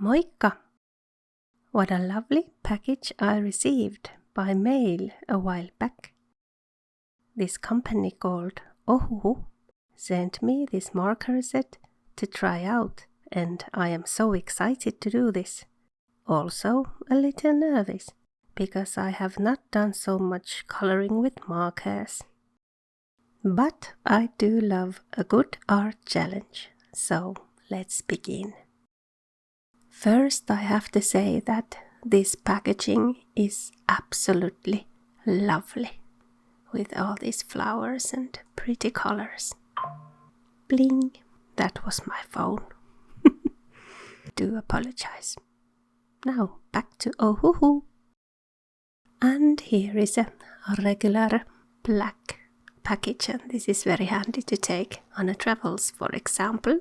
Moikka! What a lovely package I received by mail a while back. This company called Ohuhu sent me this marker set to try out, and I am so excited to do this. Also a little nervous, because I have not done so much coloring with markers. But I do love a good art challenge, so let's begin. First, I have to say that this packaging is absolutely lovely, with all these flowers and pretty colors. Bling! That was my phone. Do apologize. Now back to Ohuhu. And here is a regular black package, and this is very handy to take on a travels, for example.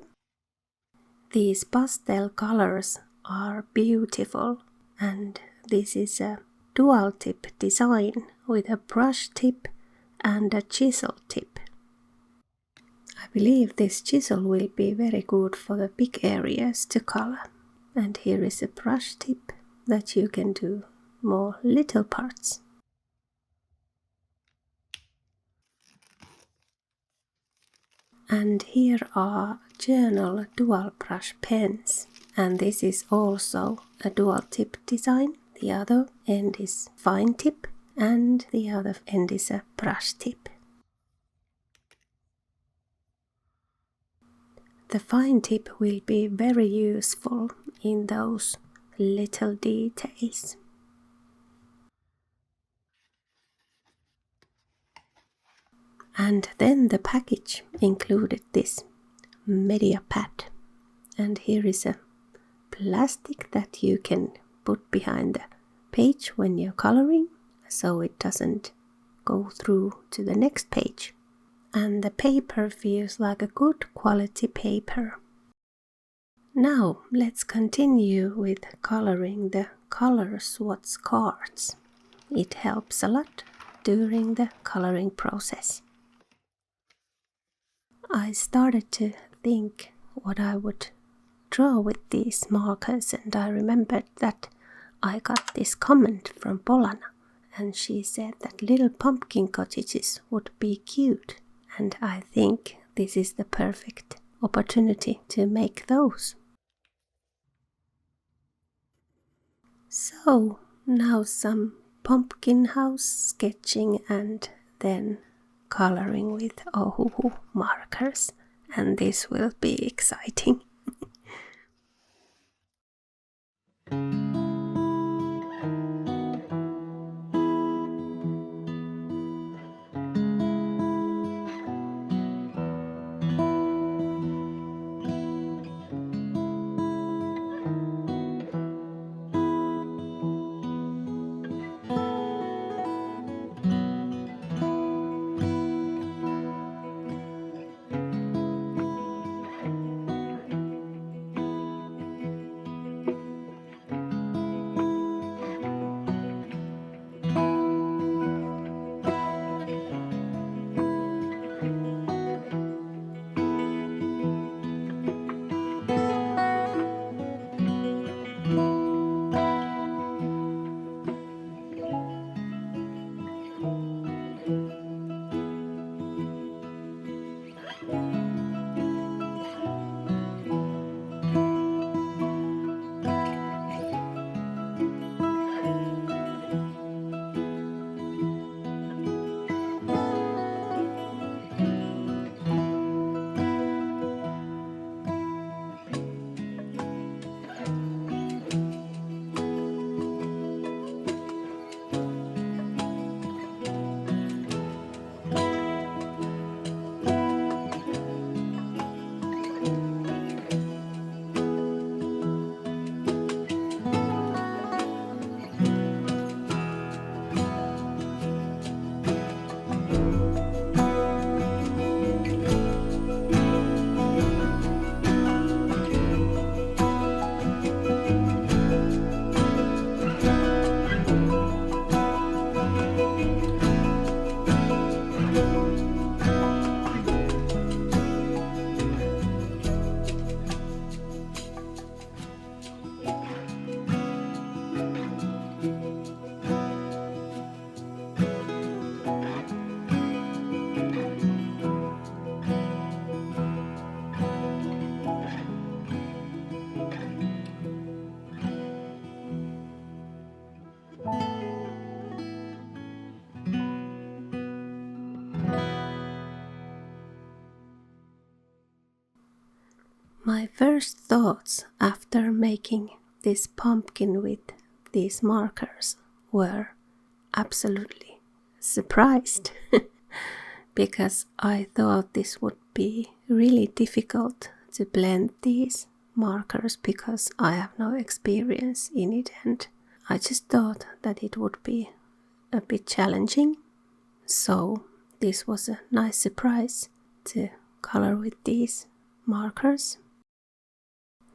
These pastel colors are beautiful, and this is a dual tip design with a brush tip and a chisel tip. I believe this chisel will be very good for the big areas to color. And here is a brush tip that you can do more little parts. And here are journal dual brush pens, and this is also a dual tip design. The other end is fine tip and the other end is a brush tip. The fine tip will be very useful in those little details. And then the package included this media pad, and here is a plastic that you can put behind the page when you're coloring, so it doesn't go through to the next page. And the paper feels like a good quality paper. Now let's continue with coloring the color swatch cards. It helps a lot during the coloring process. I started to think what I would draw with these markers, and I remembered that I got this comment from Polana, and she said that little pumpkin cottages would be cute, and I think this is the perfect opportunity to make those. So now some pumpkin house sketching and then coloring with Ohuhu markers, and this will be exciting. first thoughts after making this pumpkin with these markers were absolutely surprised because I thought this would be really difficult to blend these markers because I have no experience in it, and I just thought that it would be a bit challenging. So this was a nice surprise to color with these markers.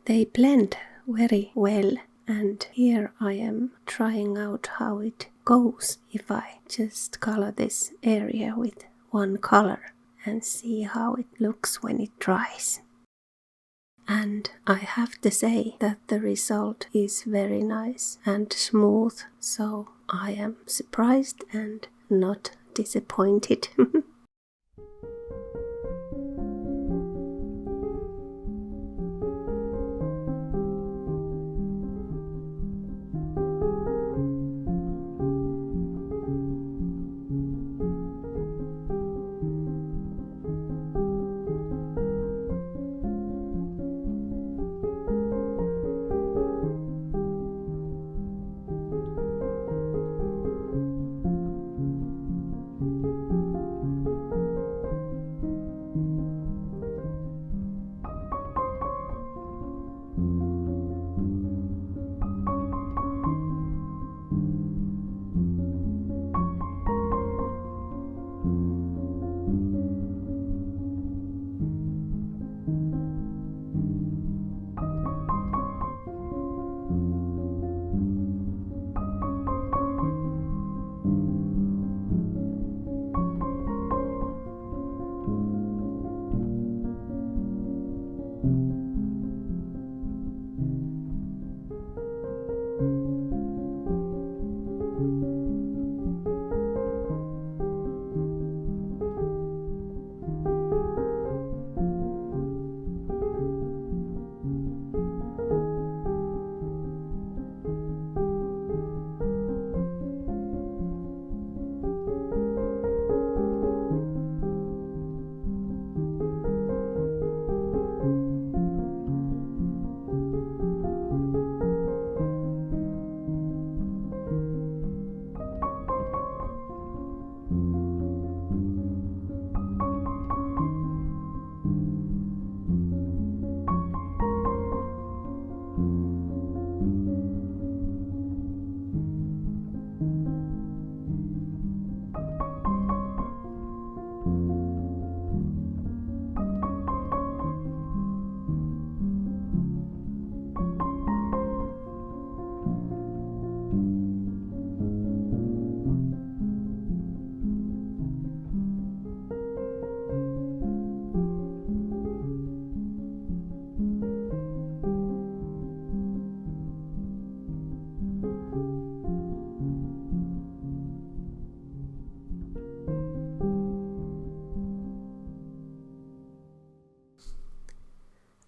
They blend very well, and here I am trying out how it goes if I just color this area with one color and see how it looks when it dries. And I have to say that the result is very nice and smooth, so I am surprised and not disappointed.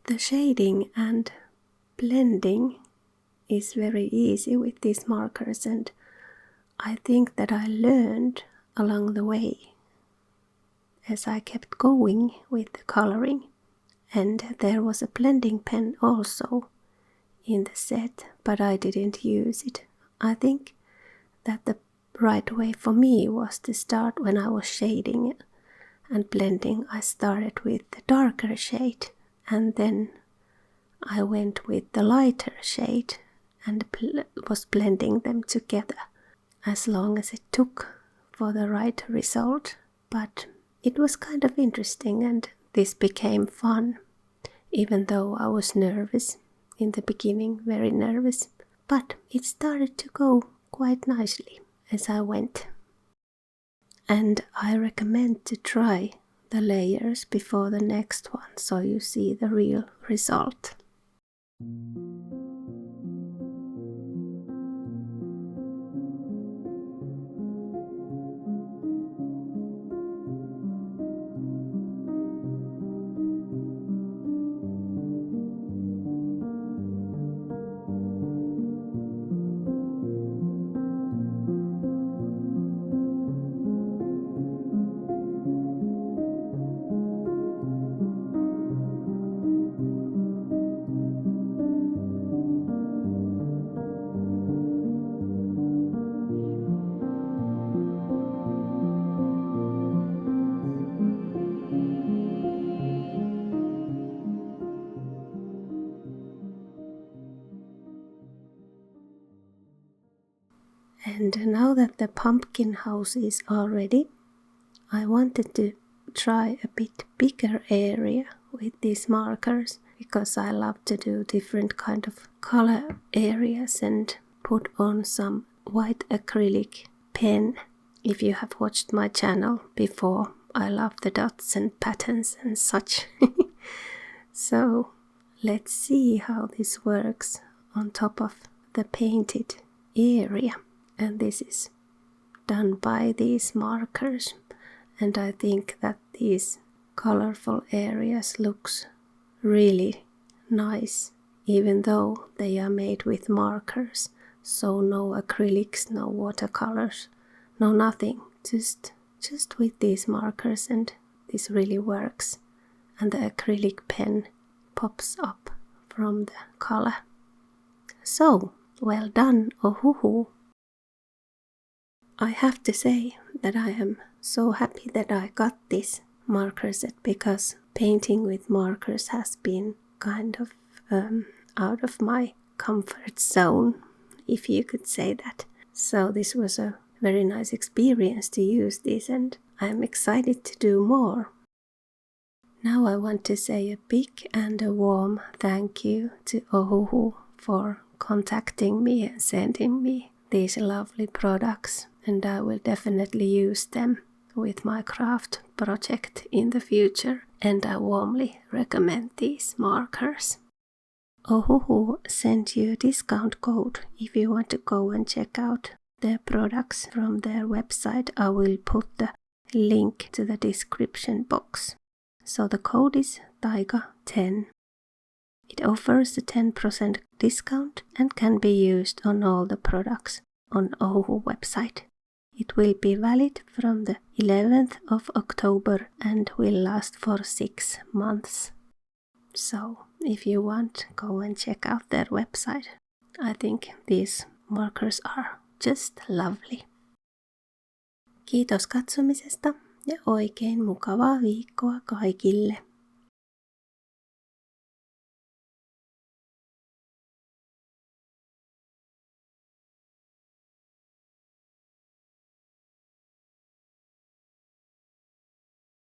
The shading and blending is very easy with these markers, and I think that I learned along the way as I kept going with the coloring. And there was a blending pen also in the set, but I didn't use it. I think that the right way for me was to start when I was shading and blending. I started with the darker shade and then I went with the lighter shade and was blending them together as long as it took for the right result. But it was kind of interesting and this became fun, even though I was nervous in the beginning, very nervous. But it started to go quite nicely as I went. And I recommend to try the layers before the next one so you see the real result. And now that the pumpkin house is all ready, I wanted to try a bit bigger area with these markers because I love to do different kind of color areas and put on some white acrylic pen. If you have watched my channel before, I love the dots and patterns and such. So let's see how this works on top of the painted area. And this is done by these markers. And I think that these colorful areas looks really nice, even though they are made with markers. So no acrylics, no watercolors, no nothing. Just with these markers, and this really works. And the acrylic pen pops up from the color. So, well done, Ohuhu! I have to say that I am so happy that I got this marker set because painting with markers has been kind of out of my comfort zone, if you could say that. So this was a very nice experience to use this, and I'm excited to do more. Now I want to say a big and a warm thank you to Ohuhu for contacting me and sending me these lovely products, and I will definitely use them with my craft project in the future, and I warmly recommend these markers. Ohuhu sent you a discount code if you want to go and check out their products from their website. I will put the link to the description box. So the code is TAIGA10. It offers a 10% discount and can be used on all the products on Ohuhu website. It will be valid from the 11th of October and will last for 6 months. So if you want, go and check out their website. I think these markers are just lovely. Kiitos katsomisesta ja oikein mukavaa viikkoa kaikille.